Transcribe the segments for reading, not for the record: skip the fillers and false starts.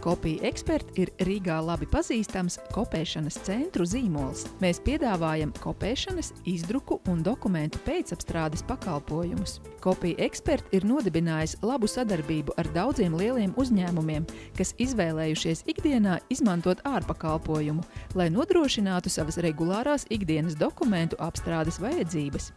Kopija Expert ir Rīgā labi pazīstams kopēšanas centru zīmols. Mēs piedāvājam kopēšanas, izdruku un dokumentu pēcapstrādes pakalpojumus. Kopija Expert ir nodibinājis labu sadarbību ar daudziem lieliem uzņēmumiem, kas izvēlējušies ikdienā izmantot ārpakalpojumu, lai nodrošinātu savas regulārās ikdienas dokumentu apstrādes vajadzības.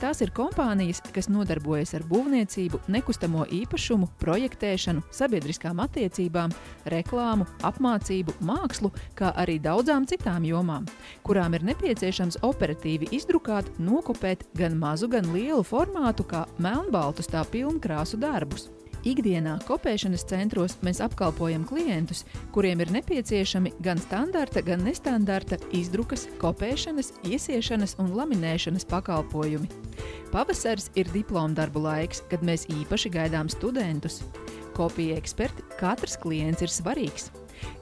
Tās ir kompānijas, kas nodarbojas ar būvniecību, nekustamo īpašumu, projektēšanu, sabiedriskām attiecībām, reklāmu, apmācību, mākslu, kā arī daudzām citām jomām, kurām ir nepieciešams operatīvi izdrukāt, nokopēt gan mazu, gan lielu formātu, kā melnbaltus, tā pilnkrāsu darbus. Ikdienā kopēšanas centros mēs apkalpojam klientus, kuriem ir nepieciešami gan standarta, gan nestandarta izdrukas, kopēšanas, iesiešanas un laminēšanas pakalpojumi. Pavasaris ir diplomdarbu laiks, kad mēs īpaši gaidām studentus. Kopija Expert katrs klients ir svarīgs.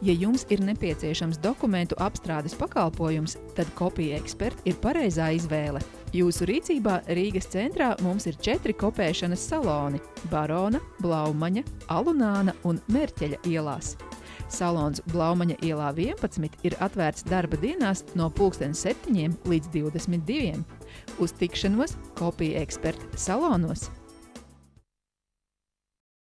Ja jums ir nepieciešams dokumentu apstrādes pakalpojums, tad Kopija Expert ir pareizā izvēle. Jūsu rīcībā Rīgas centrā mums ir 4 kopēšanas saloni – Barona, Blaumaņa, Alunāna un Merķeļa ielās. Salons Blaumaņa ielā 11 ir atvērts darba dienās no 7 līdz 22. Uz tikšanos Kopija Expert salonos!